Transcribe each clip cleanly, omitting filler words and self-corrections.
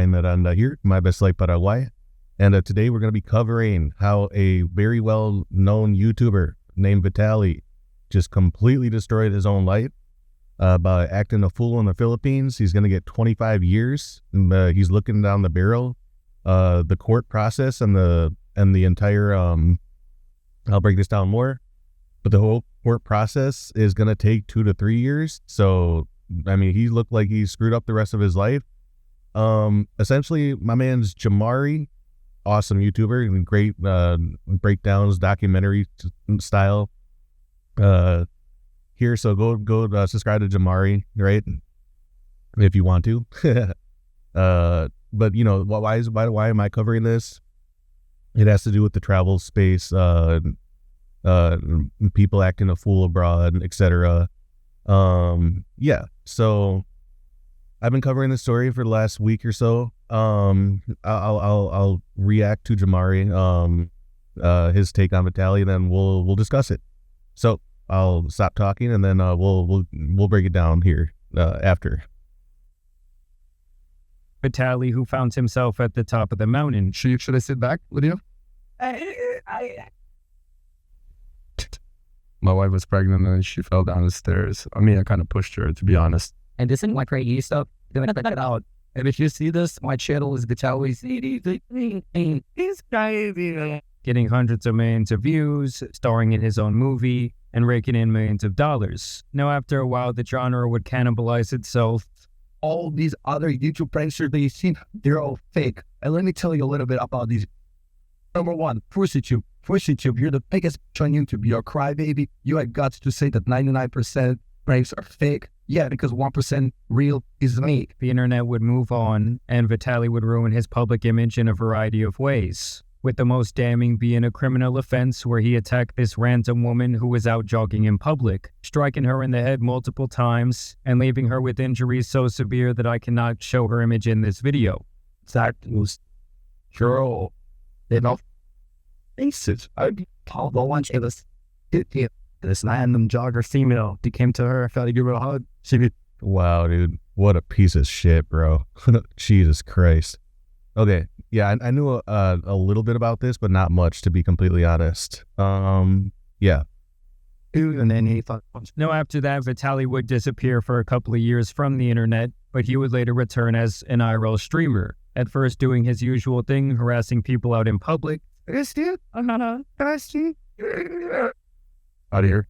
I'm Aranda here, my best life Paraguay. And today we're going to be covering how a very well-known YouTuber named Vitaly just completely destroyed his own life by acting a fool in the Philippines. He's going to get 25 years. He's looking down the barrel. The court process and the entire, I'll break this down more, but the whole court process is going to take 2 to 3 years. So, I mean, he looked like he screwed up the rest of his life. Essentially, my man's Jamari, awesome YouTuber, and great breakdowns, documentary style here. So go subscribe to Jamari, right? If you want to. But you know, why am I covering this? It has to do with the travel space, people acting a fool abroad, etc. Yeah. So I've been covering this story for the last week or so. I'll react to Jamari, his take on Vitaly, and then we'll discuss it. So I'll stop talking, and then we'll break it down here after. Vitaly, who found himself at the top of the mountain. Should I sit back with you? My wife was pregnant and she fell down the stairs. I mean, I kind of pushed her, to be honest. And this is my crazy stuff. And if you see this, my channel is Vitaly's. He's crazy. Getting hundreds of millions of views, starring in his own movie, and raking in millions of dollars. Now, after a while, the genre would cannibalize itself. All these other YouTube pranksters that you've seen, they're all fake. And let me tell you a little bit about these. Number one, FussyTube. FussyTube, you're the biggest on YouTube. You're a crybaby. You have guts to say that 99% pranks are fake. Yeah, because 1% real is me. The internet would move on, and Vitaly would ruin his public image in a variety of ways, with the most damning being a criminal offense where he attacked this random woman who was out jogging in public, striking her in the head multiple times and leaving her with injuries so severe that I cannot show her image in this video. That was girl. They don't face it. I told the one she was this random jogger female. He came to her, felt to give her a hug. She did. Wow, dude, what a piece of shit, bro. Jesus Christ. Okay, yeah, I knew a little bit about this, but not much, to be completely honest. Yeah. And then he thought. Now, after that, Vitaly would disappear for a couple of years from the internet, but he would later return as an IRL streamer. At first doing his usual thing, harassing people out in public. Out of here.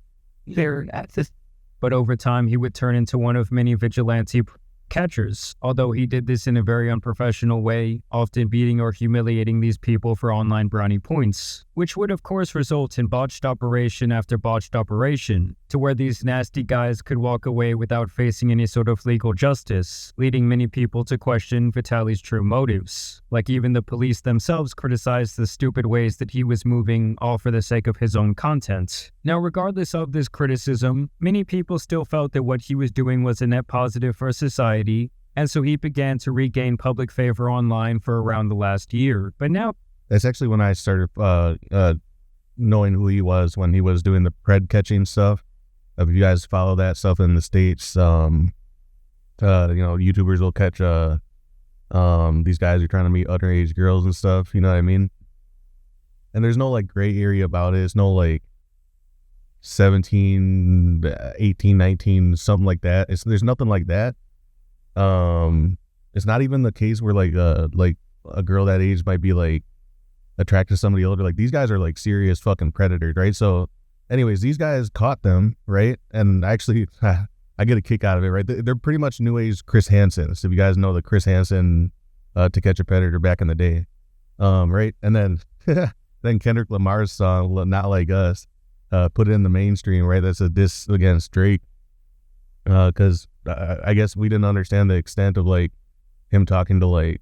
But over time, he would turn into one of many vigilante catchers, although he did this in a very unprofessional way, often beating or humiliating these people for online brownie points, which would of course result in botched operation after botched operation, to where these nasty guys could walk away without facing any sort of legal justice, leading many people to question Vitaly's true motives. Like even the police themselves criticized the stupid ways that he was moving, all for the sake of his own content. Now, regardless of this criticism, many people still felt that what he was doing was a net positive for society, and so he began to regain public favor online for around the last year. But now, that's actually when I started knowing who he was, when he was doing the pred catching stuff. If you guys follow that stuff in the States, you know, YouTubers will catch these guys who are trying to meet underage girls and stuff, you know what I mean? And there's no like gray area about it. It's no like 17, 18, 19, something like that. There's nothing like that. It's not even the case where like a girl that age might be like attracted to somebody older. Like these guys are like serious fucking predators, right? So anyways, these guys caught them, right? And actually I get a kick out of it, right? They're pretty much new age Chris Hansen. So if you guys know the Chris Hansen To Catch a Predator back in the day, right? And then then Kendrick Lamar's song Not Like Us, put it in the mainstream, right? That's a diss against Drake, because I guess we didn't understand the extent of like him talking to like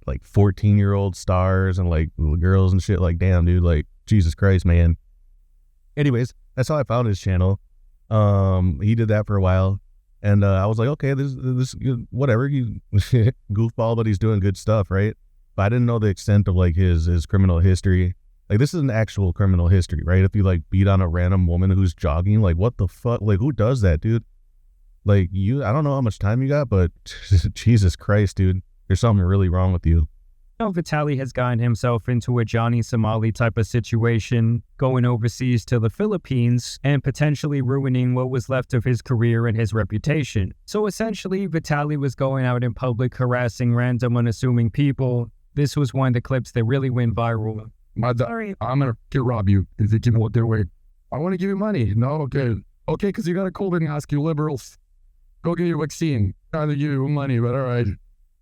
14-year-old stars and like girls and shit. Like, damn, dude, like Jesus Christ, man. Anyways, that's how I found his channel. He did that for a while, and I was like, okay, this whatever, you goofball, but he's doing good stuff, right? But I didn't know the extent of like his criminal history. Like, this is an actual criminal history, right? If you like beat on a random woman who's jogging, like what the fuck? Like, who does that, dude? Like, I don't know how much time you got, but Jesus Christ, dude. there's something really wrong with you. Vitaly has gotten himself into a Johnny Somali type of situation, going overseas to the Philippines and potentially ruining what was left of his career and his reputation. So essentially, Vitaly was going out in public harassing random unassuming people. This was one of the clips that really went viral. Sorry, I'm gonna rob you. Is it, you know what they're way? I want to give you money. No, okay, because you got a cold and ask you liberals. Go get your vaccine. Trying to give you money, but all right.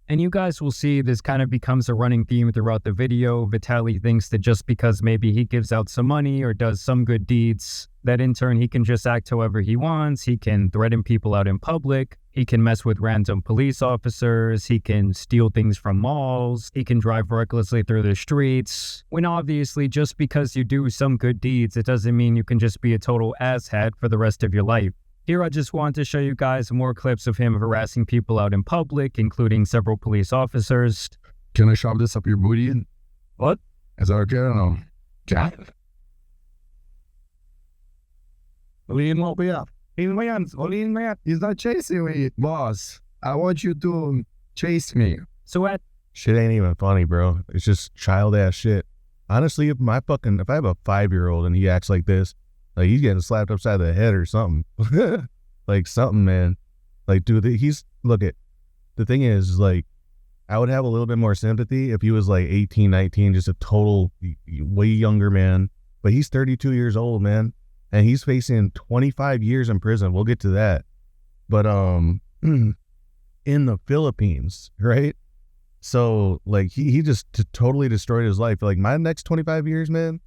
And you guys will see this kind of becomes a running theme throughout the video. Vitaly thinks that just because maybe he gives out some money or does some good deeds, that in turn he can just act however he wants. He can threaten people out in public. He can mess with random police officers. He can steal things from malls. He can drive recklessly through the streets. When obviously just because you do some good deeds, it doesn't mean you can just be a total asshat for the rest of your life. Here I just want to show you guys more clips of him harassing people out in public, including several police officers. Can I shove this up your booty? What? Is that okay or no? Lean won't be up. He's not chasing me, boss. I want you to chase me. So at Shit ain't even funny, bro. It's just child ass shit. Honestly, if I have a 5-year-old and he acts like this, like he's getting slapped upside the head or something. Like something, man. Like, dude, the thing is, like, I would have a little bit more sympathy if he was like 18, 19, just a total way younger man. But he's 32 years old, man. And he's facing 25 years in prison. We'll get to that. But in the Philippines, right? So, like, he just totally destroyed his life. Like, my next 25 years, man,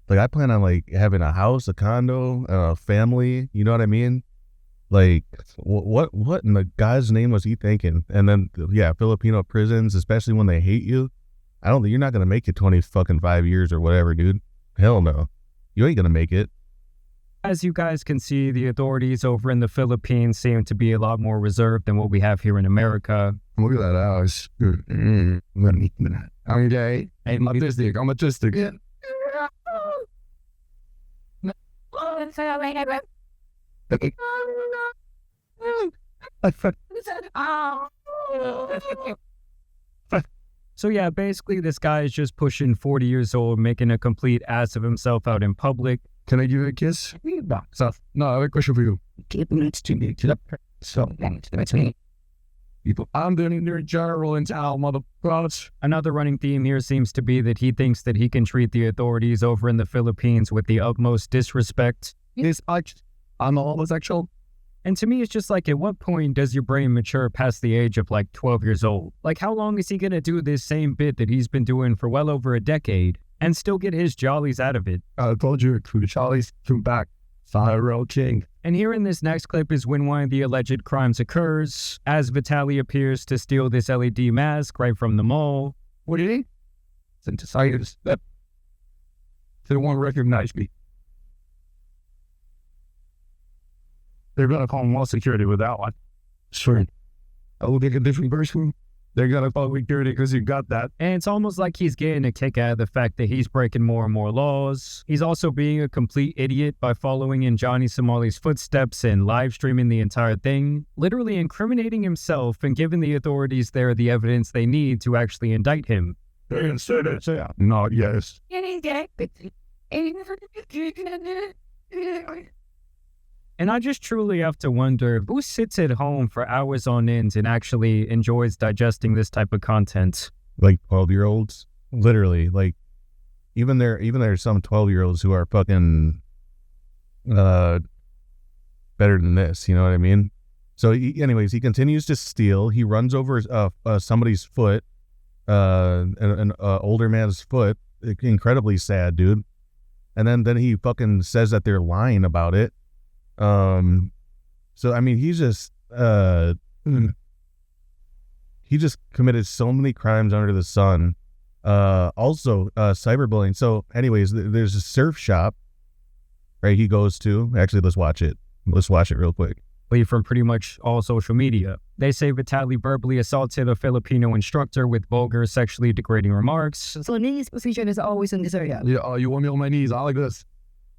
like, I plan on, like, having a house, a condo, a family, you know what I mean? Like, what in the guy's name was he thinking? And then, yeah, Filipino prisons, especially when they hate you, I don't think you're not going to make it 5 years or whatever, dude. Hell no. You ain't going to make it. As you guys can see, the authorities over in the Philippines seem to be a lot more reserved than what we have here in America. Look at that house. I'm gay. I'm autistic. Yeah. So yeah, basically this guy is just pushing 40 years old, making a complete ass of himself out in public. Can I give you a kiss? No, I have a question for you. I'm doing your general in town, motherfuckers. Another running theme here seems to be that he thinks that he can treat the authorities over in the Philippines with the utmost disrespect. I'm a homosexual. And to me, it's just like, at what point does your brain mature past the age of like 12 years old? Like, how long is he going to do this same bit that he's been doing for well over a decade and still get his jollies out of it? I told you, the jollies come back. Fire king. And here in this next clip is when one of the alleged crimes occurs, as Vitaly appears to steal this LED mask right from the mall. What do you think? Synthesizers that they won't recognize me. They're going to call mall security with that one. Sure. I will make a different person. They're going to call security because you got that. And it's almost like he's getting a kick out of the fact that he's breaking more and more laws. He's also being a complete idiot by following in Johnny Somali's footsteps and live streaming the entire thing, literally incriminating himself and giving the authorities there the evidence they need to actually indict him. No, yes. And I just truly have to wonder, who sits at home for hours on end and actually enjoys digesting this type of content? Like 12-year-olds, literally. Like, even there's some 12-year-olds who are fucking better than this. You know what I mean? So, anyways, he continues to steal. He runs over somebody's foot, an older man's foot. Incredibly sad, dude. And then he fucking says that they're lying about it. So I mean, he just committed so many crimes under the sun. Also cyberbullying. So anyways, there's a surf shop, right? He goes to, actually, let's watch it real quick. From pretty much all social media. They say Vitaly verbally assaulted a Filipino instructor with vulgar, sexually degrading remarks. So knees position is always in this area. Yeah, you want me on my knees? I like this.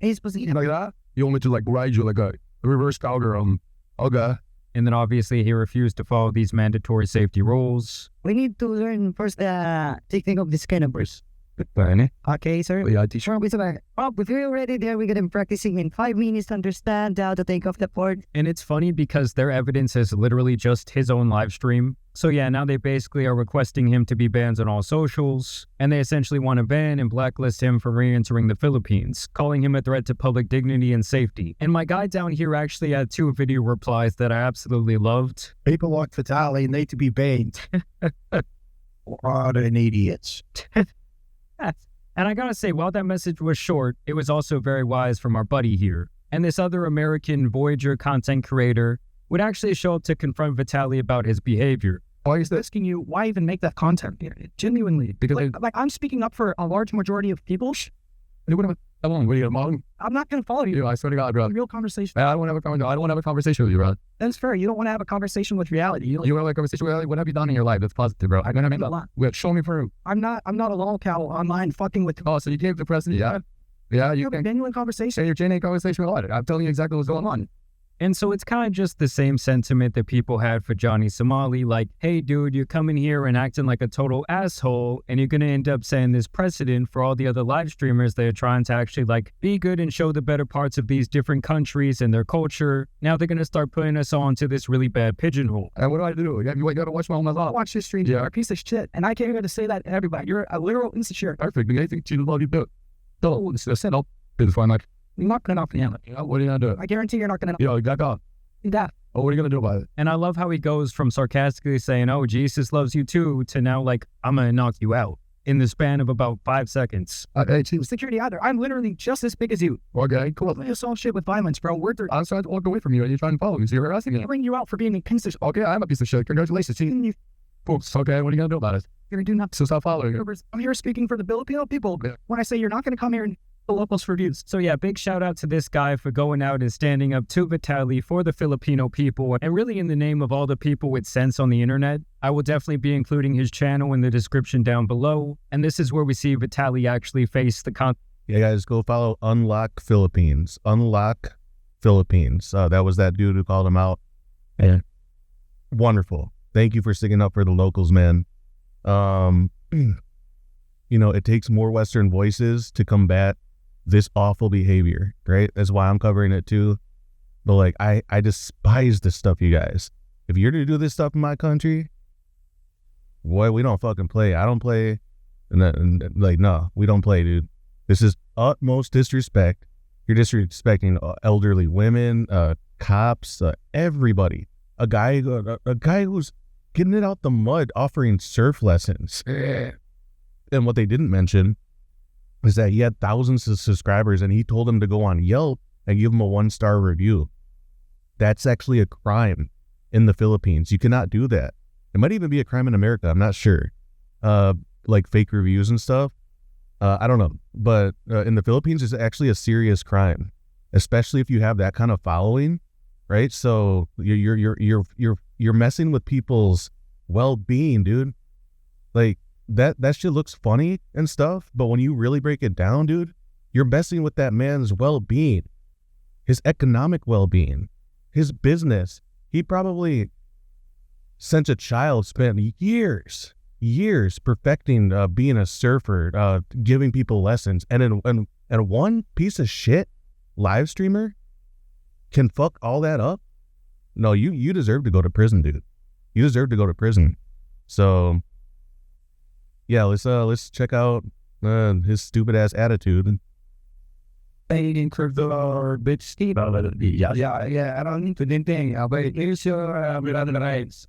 Knees position. Like that? You want me to like ride you like a reverse cowgirl? Okay. And then obviously he refused to follow these mandatory safety rules. We need to learn first the technique of this kind of burst. Okay, sir. Yeah, teacher. If you're already there, we're going to be practicing in 5 minutes to understand how to take off the board. And it's funny because their evidence is literally just his own live stream. So yeah, now they basically are requesting him to be banned on all socials, and they essentially want to ban and blacklist him from re-entering the Philippines, calling him a threat to public dignity and safety. And my guy down here actually had 2 video replies that I absolutely loved. People like Vitaly need to be banned. What an idiots. And I gotta say, while that message was short, it was also very wise from our buddy here. And this other American Voyager content creator would actually show up to confront Vitaly about his behavior. Why is this? Asking you, why even make that content? Genuinely. Because Like I'm speaking up for a large majority of people. What are you, mom? I'm not going to follow you. I swear to God, bro. Real conversation. I don't want to have a conversation with you, bro. That's fair. You don't want to have a conversation with reality. You want to have a conversation with reality? What have you done in your life that's positive, bro? I'm gonna make a lot. Show me proof. I'm not a lolcow online fucking with. Oh, so you gave the president? Yeah. You have a can. genuine conversation. Say your genuine conversation with it. I'm telling you exactly what's going on. And so it's kind of just the same sentiment that people had for Johnny Somali, like, hey dude, you're coming here and acting like a total asshole, and you're gonna end up setting this precedent for all the other live streamers that are trying to actually like be good and show the better parts of these different countries and their culture. Now they're gonna start putting us all into this really bad pigeonhole. And what do I do? You gotta watch my own life. Watch this stream. Yeah. You're a piece of shit, and I came here to say that to everybody. You're a literal insecure. Perfect. I think you love you do. So it's a setup. It's fine. Like, You're not gonna knock me out. what are you gonna do? I guarantee you're not gonna. You back off. That. Oh, what are you gonna do about it? And I love how he goes from sarcastically saying, oh, Jesus loves you too, to now like, I'm gonna knock you out in the span of about 5 seconds. Security either. I'm literally just as big as you. Okay, cool. I solve shit with violence, bro. I'm trying to walk away from you and you're trying to follow me, so you're harassing me. bring you out for being a piece of shit. Okay, I'm a piece of shit. Congratulations. See, folks. Okay, what are you gonna do about it? You're gonna do nothing. So stop following you. I'm here speaking for the Filipino people. Yeah. When I say you're not gonna come here and the locals for views. So yeah, big shout out to this guy for going out and standing up to Vitaly for the Filipino people, and really in the name of all the people with sense on the internet. I will definitely be including his channel in the description down below, and this is where we see Vitaly actually face the Yeah, guys, go follow Unlock Philippines. Unlock Philippines. That was that dude who called him out. Yeah. Wonderful. Thank you for sticking up for the locals, man. You know, it takes more Western voices to combat this awful behavior, right? That's why I'm covering it too. But like, I despise this stuff, you guys. If you're to do this stuff in my country, boy, we don't fucking play. I don't play. Like, no, we don't play, dude. This is utmost disrespect. You're disrespecting elderly women, cops, everybody. A guy who's getting it out the mud, offering surf lessons. And what they didn't mention is that he had thousands of subscribers, and he told them to go on Yelp and give him a 1-star review. That's actually a crime in the Philippines. You cannot do that. It might even be a crime in America. I'm not sure. Like fake reviews and stuff. I don't know. But in the Philippines, it's actually a serious crime, especially if you have that kind of following, right? So you're messing with people's well-being, dude. Like, that shit looks funny and stuff, but when you really break it down, dude, you're messing with that man's well-being, his economic well-being, his business. He probably, since a child, spent years perfecting being a surfer, giving people lessons, and one piece of shit live streamer can fuck all that up. No, you deserve to go to prison, dude. You deserve to go to prison. So yeah, let's check out his stupid ass attitude. Paying crypto, bitch, Steve. Yeah. I don't need to do anything. Here's your rights.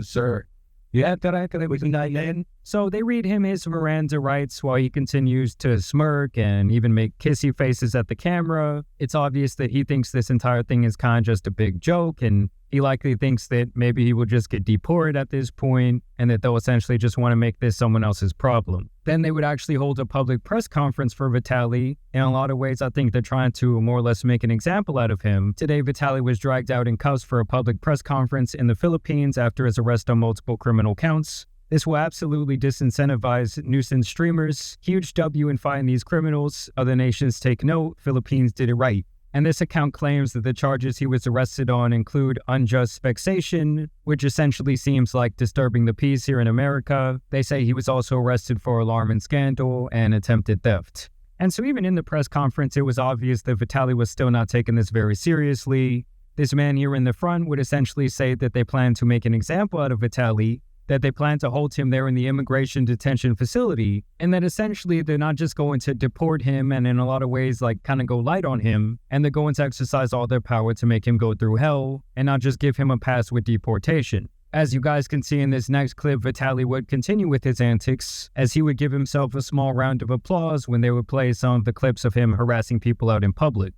Sir. You have the right to live with me. So they read him his Miranda rights while he continues to smirk and even make kissy faces at the camera. It's obvious that he thinks this entire thing is kind of just a big joke, and he likely thinks that maybe he will just get deported at this point, and that they'll essentially just want to make this someone else's problem. Then they would actually hold a public press conference for Vitaly. In a lot of ways, I think they're trying to more or less make an example out of him. Today, Vitaly was dragged out in cuffs for a public press conference in the Philippines after his arrest on multiple criminal counts. This will absolutely disincentivize nuisance streamers. Huge W in fighting these criminals. Other nations take note. Philippines did it right. And this account claims that the charges he was arrested on include unjust vexation, which essentially seems like disturbing the peace here in America. They say he was also arrested for alarm and scandal and attempted theft. And so even in the press conference, it was obvious that Vitaly was still not taking this very seriously. This man here in the front would essentially say that they plan to make an example out of Vitaly, that they plan to hold him there in the immigration detention facility, and that essentially they're not just going to deport him and in a lot of ways like kind of go light on him, and they're going to exercise all their power to make him go through hell and not just give him a pass with deportation. As you guys can see in this next clip, Vitaly would continue with his antics as he would give himself a small round of applause when they would play some of the clips of him harassing people out in public.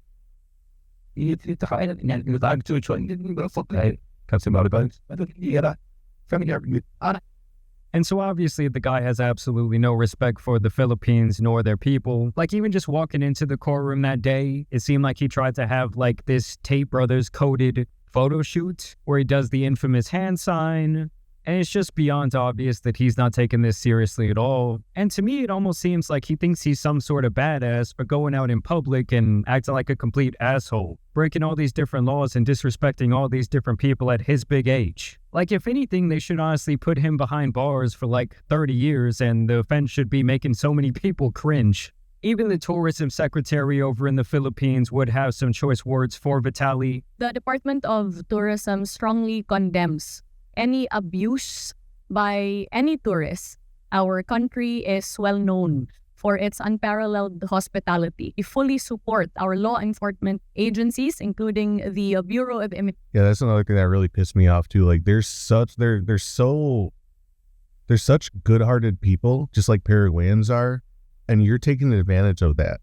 And so obviously the guy has absolutely no respect for the Philippines nor their people. Like even just walking into the courtroom that day, it seemed like he tried to have like this Tate Brothers coded photo shoot where he does the infamous hand sign. And it's just beyond obvious that he's not taking this seriously at all. And to me, it almost seems like he thinks he's some sort of badass for going out in public and acting like a complete asshole, breaking all these different laws and disrespecting all these different people at his big age. Like, if anything, they should honestly put him behind bars for like 30 years and the offense should be making so many people cringe. Even the tourism secretary over in the Philippines would have some choice words for Vitaly. The Department of Tourism strongly condemns any abuse by any tourist. Our country is well known for its unparalleled hospitality. We fully support our law enforcement agencies, including the Bureau of Immigration. Yeah, that's another thing that really pissed me off too. Like they're such good-hearted people, just like Paraguayans are, and you're taking advantage of that,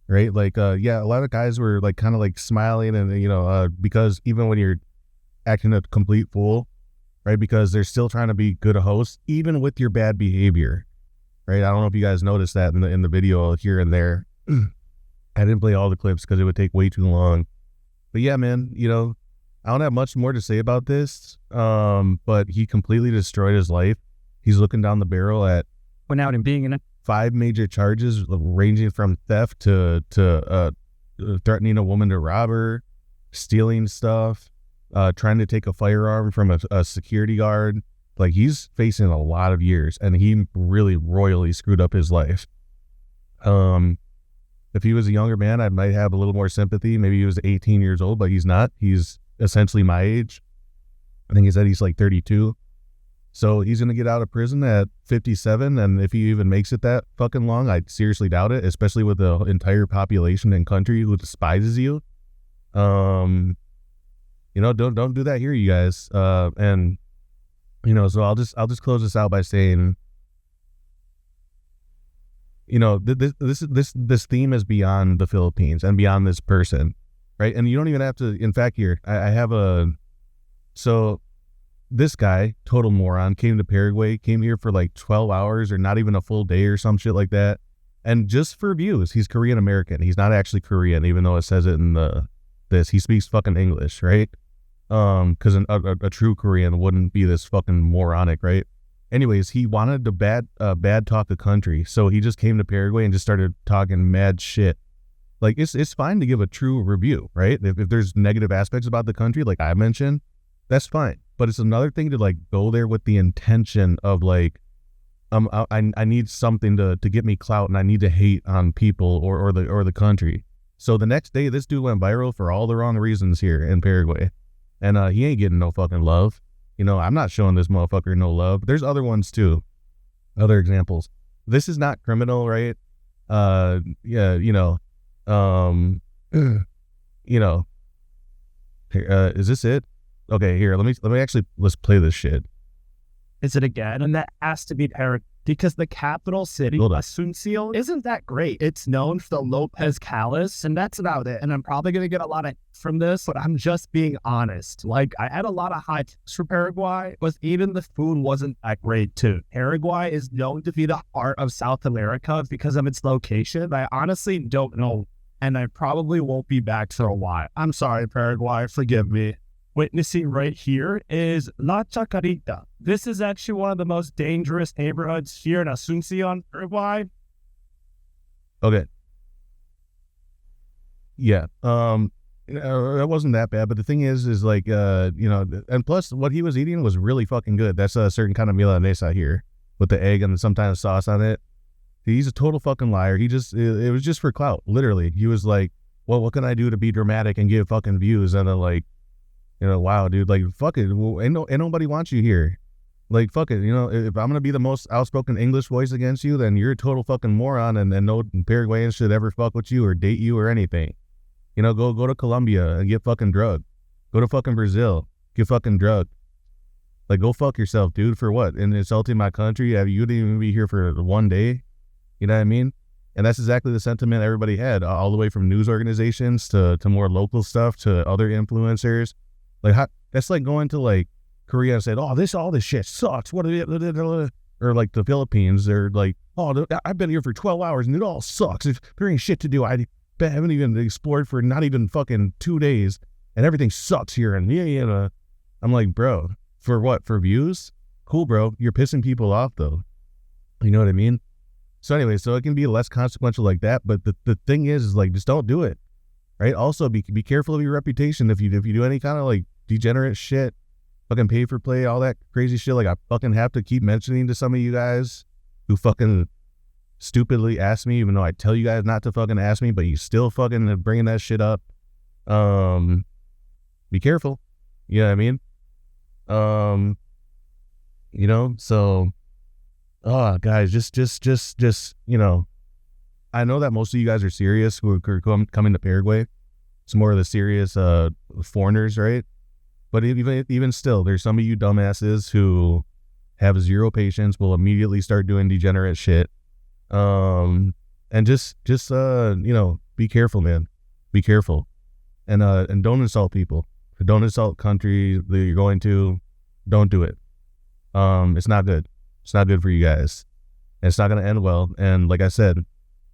right? Like, yeah, a lot of guys were like kind of like smiling, and because even when you're acting a complete fool, right? Because they're still trying to be good hosts, even with your bad behavior, right? I don't know if you guys noticed that in the video here and there. I didn't play all the clips because it would take way too long. But yeah, man, I don't have much more to say about this. But he completely destroyed his life. He's looking down the barrel at Went out and being in 5 major charges ranging from theft to threatening a woman to rob her, stealing stuff, trying to take a firearm from a security guard. Like, he's facing a lot of years, and he really royally screwed up his life. If he was a younger man, I might have a little more sympathy. Maybe he was 18 years old, but he's not. He's essentially my age. I think he said he's like 32. So he's going to get out of prison at 57, and if he even makes it that fucking long, I seriously doubt it, especially with the entire population and country who despises you. Don't do that here, you guys. So I'll just close this out by saying, this theme is beyond the Philippines and beyond this person, right? And you don't even have to. In fact, here I have this guy, total moron, came to Paraguay, came here for like 12 hours or not even a full day or some shit like that. And just for views, he's Korean American. He's not actually Korean, even though it says it in this. He speaks fucking English, right? Because a true Korean wouldn't be this fucking moronic, right? Anyways, he wanted to bad talk the country, so he just came to Paraguay and just started talking mad shit. Like, it's fine to give a true review, right? If there's negative aspects about the country, like I mentioned, that's fine. But it's another thing to like go there with the intention of like, I need something to get me clout, and I need to hate on people or the country. So the next day, this dude went viral for all the wrong reasons here in Paraguay. And he ain't getting no fucking love. I'm not showing this motherfucker no love. There's other ones too. Other examples. This is not criminal, right? Is this it? Okay, here, let's play this shit. Is it again? And that has to be Paraguay, because the capital city, Asuncion, isn't that great. It's known for the Lopez Callus, and that's about it. And I'm probably going to get a lot of from this, but I'm just being honest. Like, I had a lot of high tips for Paraguay, but even the food wasn't that great too. Paraguay is known to be the heart of South America because of its location. I honestly don't know, and I probably won't be back for a while. I'm sorry, Paraguay, forgive me. Witnessing right here is La Chacarita. This is actually one of the most dangerous neighborhoods here in Asuncion, Paraguay. Okay. Yeah. It wasn't that bad, but the thing is like, and plus what he was eating was really fucking good. That's a certain kind of milanesa here with the egg and sometimes sauce on it. He's a total fucking liar. It was just for clout, literally. He was like, well, what can I do to be dramatic and get fucking views? And then like, wow, dude, like, fuck it. Well, ain't nobody wants you here. Like, fuck it. If I'm going to be the most outspoken English voice against you, then you're a total fucking moron and no Paraguayan should ever fuck with you or date you or anything. Go to Colombia and get fucking drugged. Go to fucking Brazil, get fucking drugged. Like, go fuck yourself, dude, for what? And insulting my country? You didn't even be here for 1 day. You know what I mean? And that's exactly the sentiment everybody had, all the way from news organizations to more local stuff to other influencers. Like, that's like going to like Korea and saying, oh, all this shit sucks. What? Or like the Philippines, they're like, oh, I've been here for 12 hours and it all sucks. If there ain't shit to do, I haven't even explored for not even fucking 2 days and everything sucks here. And I'm like, bro, for what? For views? Cool, bro. You're pissing people off though. You know what I mean? So anyway, so it can be less consequential like that. But the thing is like, just don't do it. Right? Also be careful of your reputation. If you do any kind of like degenerate shit, fucking pay for play, all that crazy shit. Like I fucking have to keep mentioning to some of you guys who fucking stupidly ask me, even though I tell you guys not to fucking ask me, but you still fucking bringing that shit up. Be careful. You know what I mean? So, guys, just, I know that most of you guys are serious who are coming to Paraguay. It's more of the serious, foreigners, right? But even still, there's some of you dumbasses who have zero patience, will immediately start doing degenerate shit. And just be careful, man. Be careful. And don't insult people. Don't insult country that you're going to. Don't do it. It's not good. It's not good for you guys. And it's not going to end well. And like I said,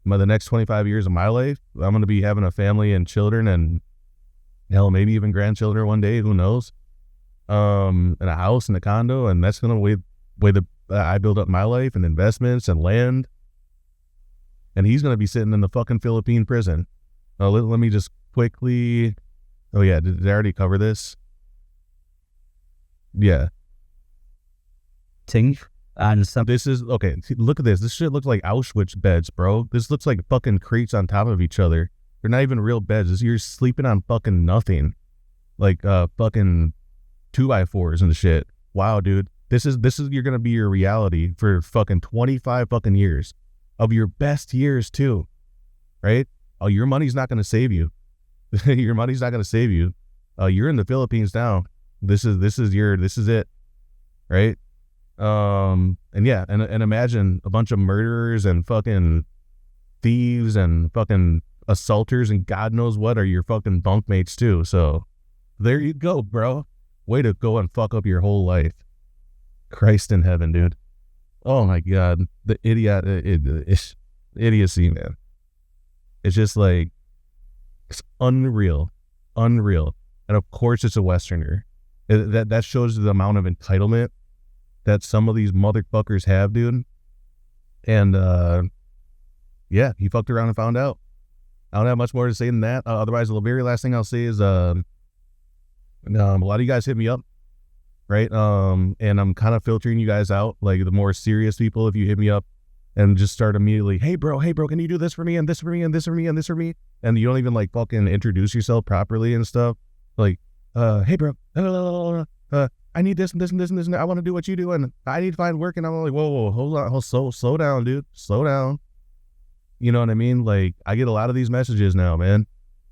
the next 25 years of my life, I'm going to be having a family and children and hell, maybe even grandchildren one day, who knows? And a house and a condo. And that's going to way I build up my life and investments and land. And he's going to be sitting in the fucking Philippine prison. Let me just quickly... Oh, yeah. Did I already cover this? Yeah. This is... Okay, look at this. This shit looks like Auschwitz beds, bro. This looks like fucking crates on top of each other. They're not even real beds. You're sleeping on fucking nothing. Like fucking 2x4s and shit. Wow, dude. This is you're going to be your reality for fucking 25 fucking years. Of your best years too, right? Oh, your money's not going to save you. Your money's not going to save you. You're in the Philippines now. This is it, right? And yeah, and imagine a bunch of murderers and fucking thieves and fucking assaulters and God knows what are your fucking bunkmates too. So there you go, bro. Way to go and fuck up your whole life. Christ in heaven, dude. Oh my God, the idiocy, man. It's just like, it's unreal. And of course it's a Westerner. That shows the amount of entitlement that some of these motherfuckers have, dude. And yeah, he fucked around and found out. I don't have much more to say than that. Otherwise, the very last thing I'll say is a lot of you guys hit me up. Right. And I'm kind of filtering you guys out, like the more serious people. If you hit me up and just start immediately, hey bro, can you do this for me and this for me and this for me and this for me? And you don't even like fucking introduce yourself properly and stuff. Like, hey bro, I need this and this and this and this and I want to do what you do and I need to find work. And I'm like, whoa, hold on, slow down, dude, slow down. You know what I mean? Like, I get a lot of these messages now, man.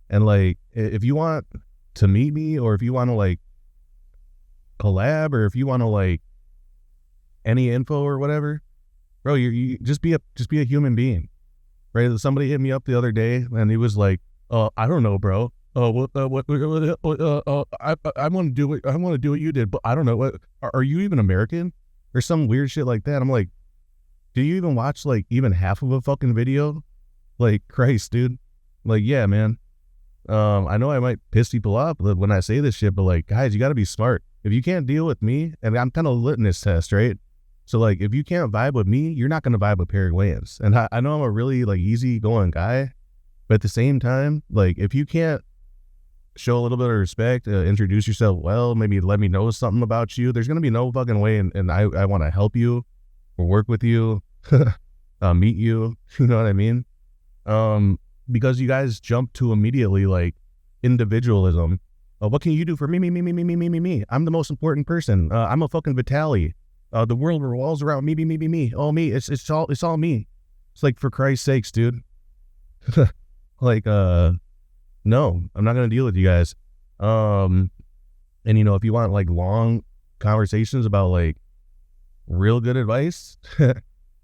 And like, if you want to meet me or if you want to like collab or if you want to like any info or whatever, bro, you just be a human being, right? Somebody hit me up the other day and he was like, I don't know, bro. I want to do what you did, but I don't know what. Are you even American or some weird shit like that? I'm like, do you even watch like even half of a fucking video? Like, Christ, dude. Like, yeah, man. I know I might piss people off when I say this shit, but like, guys, you got to be smart. If you can't deal with me, and I'm kind of litmus test, right? So like, if you can't vibe with me, you're not going to vibe with Paraguayans. And I know I'm a really like easygoing guy, But at the same time, like, if you can't show a little bit of respect, introduce yourself well, maybe let me know something about you, there's going to be no fucking way. And I want to help you or work with you, meet you. You know what I mean? Because you guys jump to immediately like individualism. What can you do for me? Me. I'm the most important person. I'm a fucking Vitaly. The world revolves around me. Oh, me. It's all me. It's like, for Christ's sakes, dude. Like, no, I'm not going to deal with you guys. And you know, if you want like long conversations about like real good advice,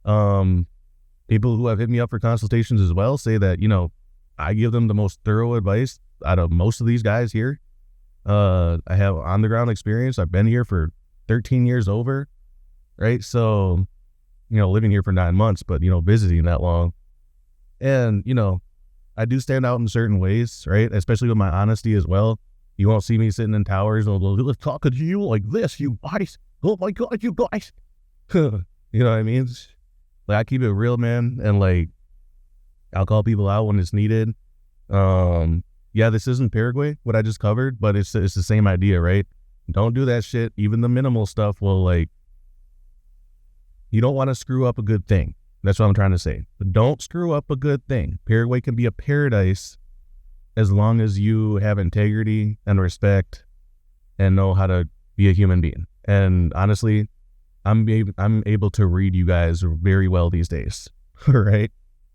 people who have hit me up for consultations as well say that, you know, I give them the most thorough advice out of most of these guys here. I have on the ground experience. I've been here for 13 years over, right? So, you know, living here for 9 months, but, you know, visiting that long. And, you know, I do stand out in certain ways, right? Especially with my honesty as well. You won't see me sitting in towers and let's talk to you like this, you guys. Oh my God, you guys. You know what I mean? Like, I keep it real, man. And like, I'll call people out when it's needed. Yeah, this isn't Paraguay, what I just covered, but it's the same idea, right? Don't do that shit. Even the minimal stuff will, like, you don't want to screw up a good thing. That's what I'm trying to say. But don't screw up a good thing. Paraguay can be a paradise as long as you have integrity and respect and know how to be a human being. And honestly, I'm able to read you guys very well these days, right?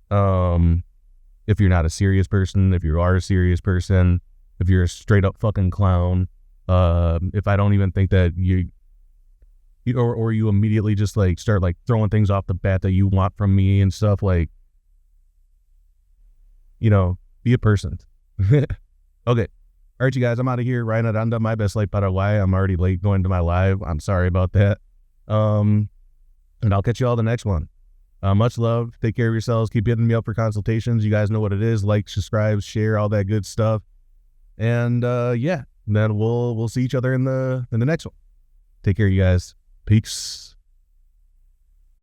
If you're not a serious person, if you are a serious person, if you're a straight up fucking clown, if I don't even think that you immediately just like start like throwing things off the bat that you want from me and stuff, like, you know, be a person. Okay. All right, you guys, I'm out of here. Ryan Aranda, my best life Paraguay. I'm already late going to my live. I'm sorry about that. And I'll catch you all the next one. Much love. Take care of yourselves. Keep hitting me up for consultations. You guys know what it is. Like, subscribe, share, all that good stuff. And yeah, then we'll see each other in the next one. Take care, you guys. Peace.